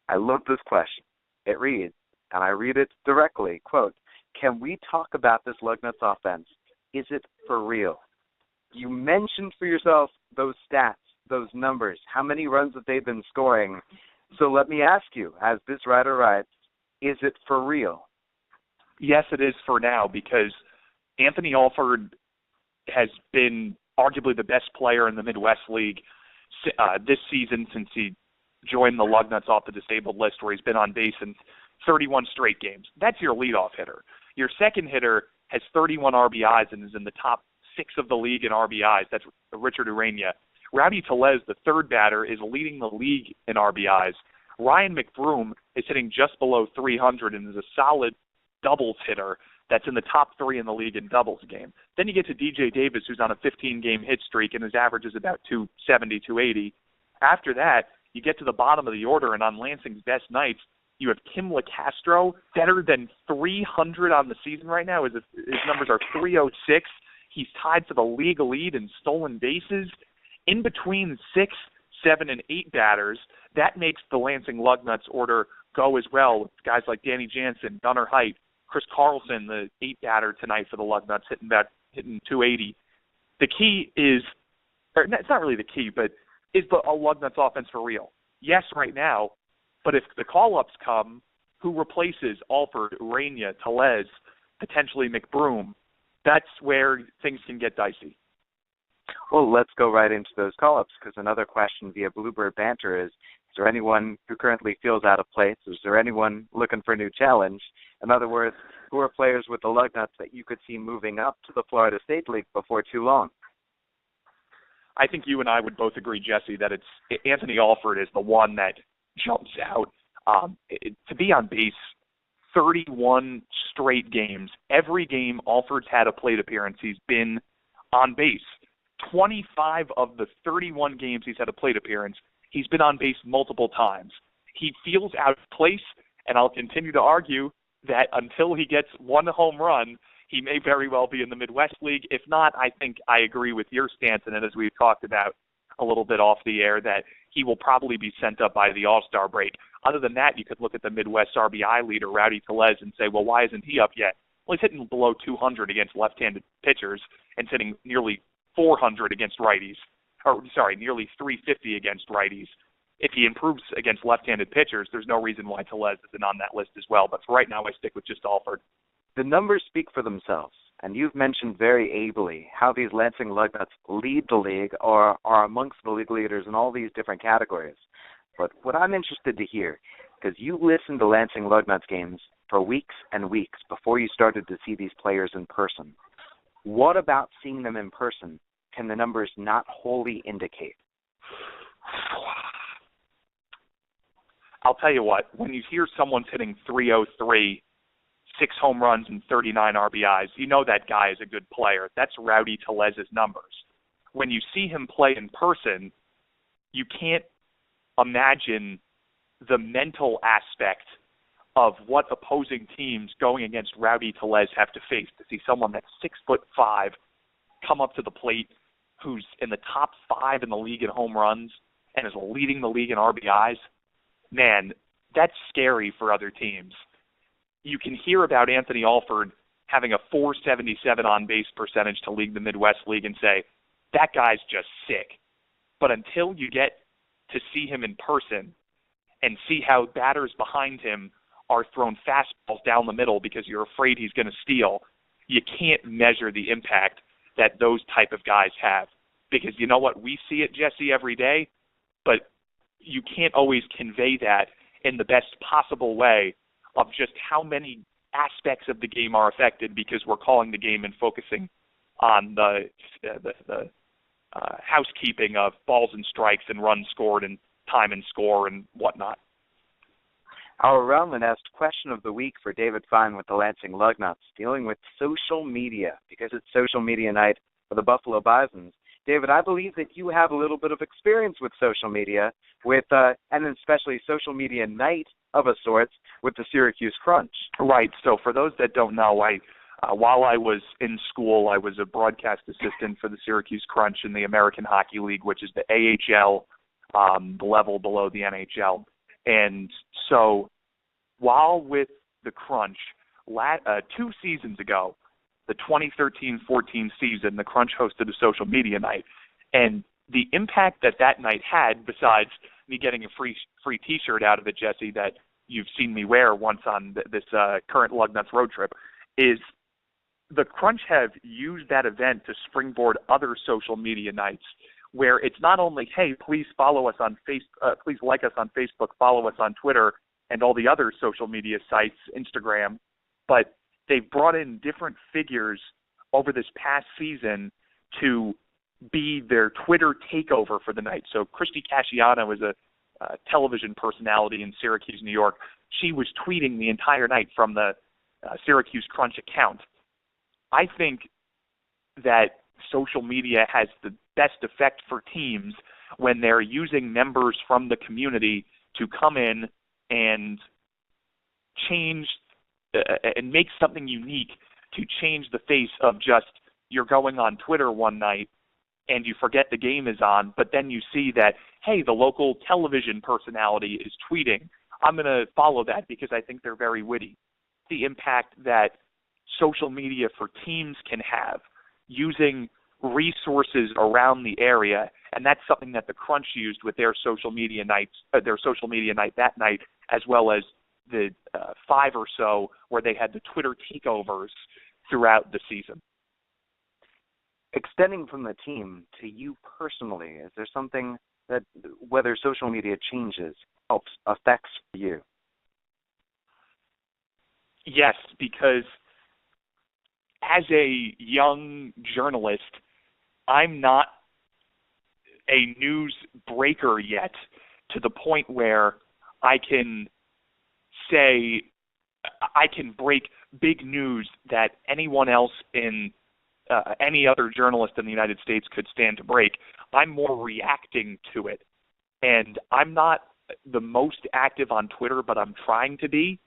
I love this question. It reads, and I read it directly, quote, "Can we talk about this Lugnuts offense? Is it for real?" You mentioned for yourself those stats, those numbers, how many runs that they've been scoring. So let me ask you, as this writer writes, is it for real? Yes, it is for now, because Anthony Alford has been arguably the best player in the Midwest League this season since he joined the Lugnuts off the disabled list, where he's been on base in 31 straight games. That's your leadoff hitter. Your second hitter has 31 RBIs and is in the top 6 of the league in RBIs. That's Richard Urania. Rowdy Tellez, the third batter, is leading the league in RBIs. Ryan McBroom is hitting just below 300 and is a solid doubles hitter that's in the top 3 in the league in doubles game. Then you get to DJ Davis, who's on a 15-game hit streak, and his average is about 270, 280. After that, you get to the bottom of the order, and on Lansing's best nights, you have Kim LeCastro, better than 300 on the season right now. His numbers are 306. He's tied for the league lead in stolen bases. In between 6, 7, and 8 batters, that makes the Lansing Lugnuts order go as well, with guys like Danny Jansen, Gunnar Height, Chris Carlson, the 8 batter tonight for the Lugnuts, hitting 280. The key is, or it's not really the key, but is the Lugnuts offense for real? Yes, right now. But if the call-ups come, who replaces Alford, Urania, Tellez, potentially McBroom? That's where things can get dicey. Well, let's go right into those call-ups, because another question via Bluebird Banter is there anyone who currently feels out of place? Is there anyone looking for a new challenge? In other words, who are players with the Lugnuts that you could see moving up to the Florida State League before too long? I think you and I would both agree, Jesse, that it's Anthony Alford is the one that jumps out. To be on base 31 straight games, every game Alford's had a plate appearance, he's been on base. 25 of the 31 games he's had a plate appearance, he's been on base multiple times. He feels out of place, and I'll continue to argue that until he gets one home run, he may very well be in the Midwest League. If not, I think I agree with your stance, and as we've talked about a little bit off the air, that he will probably be sent up by the All-Star break. Other than that, you could look at the Midwest RBI leader, Rowdy Tellez, and say, well, why isn't he up yet? Well, he's hitting below 200 against left-handed pitchers and hitting nearly 400 against righties. Nearly 350 against righties. If he improves against left-handed pitchers, there's no reason why Tellez isn't on that list as well. But for right now, I stick with just Alford. The numbers speak for themselves, and you've mentioned very ably how these Lansing Lugnuts lead the league or are amongst the league leaders in all these different categories. But what I'm interested to hear, because you listened to Lansing Lugnuts games for weeks and weeks before you started to see these players in person. What about seeing them in person can the numbers not wholly indicate? I'll tell you what, when you hear someone's hitting 303, 6 home runs and 39 RBIs, you know that guy is a good player. That's Rowdy Tellez's numbers. When you see him play in person, you can't imagine the mental aspect of what opposing teams going against Rowdy Tellez have to face. To see someone that's 6'5" come up to the plate, who's in the top 5 in the league in home runs and is leading the league in RBIs, man, that's scary for other teams. You can hear about Anthony Alford having a .477 on-base percentage to lead the Midwest League and say, that guy's just sick. But until you get to see him in person and see how batters behind him are thrown fastballs down the middle because you're afraid he's going to steal, you can't measure the impact that those type of guys have. Because you know what? We see it, Jesse, every day, but you can't always convey that in the best possible way of just how many aspects of the game are affected because we're calling the game and focusing on the housekeeping of balls and strikes and runs scored and time and score and whatnot. Our Around the Nest question of the week for David Fine with the Lansing Lugnuts, dealing with social media, because it's social media night for the Buffalo Bisons. David, I believe that you have a little bit of experience with social media, and especially social media night of a sorts with the Syracuse Crunch. Right. So for those that don't know, while I was in school, I was a broadcast assistant for the Syracuse Crunch in the American Hockey League, which is the AHL, the level below the NHL. And so while with the Crunch, 2 seasons ago, the 2013-14 season, the Crunch hosted a social media night. And the impact that night had, besides me getting a free T-shirt out of it, Jesse, that you've seen me wear once on this current Lugnuts road trip, is the Crunch have used that event to springboard other social media nights where it's not only, hey, please follow us on please like us on Facebook, follow us on Twitter, and all the other social media sites, Instagram, but they've brought in different figures over this past season to be their Twitter takeover for the night. So Christy Casciano is a television personality in Syracuse, New York. She was tweeting the entire night from the Syracuse Crunch account. I think that social media has the best effect for teams when they're using members from the community to come in and change and make something unique to change the face of just you're going on Twitter one night and you forget the game is on, but then you see that, hey, the local television personality is tweeting. I'm going to follow that because I think they're very witty. The impact that social media for teams can have using resources around the area, and that's something that the Crunch used with their social media night that night, as well as the 5 or so where they had the Twitter takeovers throughout the season. Extending from the team to you personally, is there something that, whether social media changes, helps, affects you? Yes, because as a young journalist, I'm not a news breaker yet to the point where I can say I can break big news that anyone else in any other journalist in the United States could stand to break. I'm more reacting to it. And I'm not the most active on Twitter, but I'm trying to be.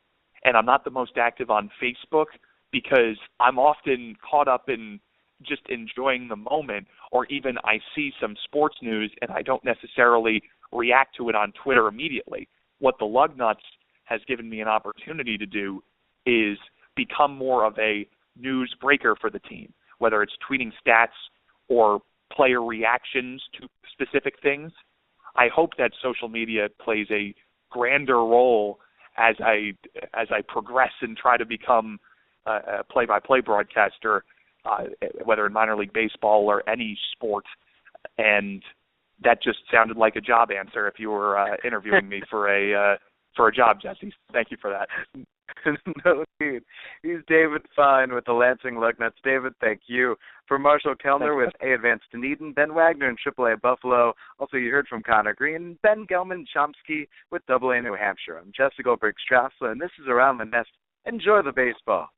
And I'm not the most active on Facebook because I'm often caught up in just enjoying the moment, or even I see some sports news and I don't necessarily react to it on Twitter immediately. What the Lugnuts has given me an opportunity to do is become more of a news breaker for the team, whether it's tweeting stats or player reactions to specific things. I hope that social media plays a grander role as I progress and try to become a play-by-play broadcaster, whether in minor league baseball or any sport. And that just sounded like a job answer if you were interviewing me for a job, Jesse. Thank you for that. No need. He's David Fine with the Lansing Lugnuts. David, thank you. For Marshall Kellner with A Advanced Dunedin, Ben Wagner in AAA Buffalo. Also, you heard from Connor Green, Ben Gelman-Chomsky with AA New Hampshire. I'm Jesse Goldberg-Strassler, and this is Around the Nest. Enjoy the baseball.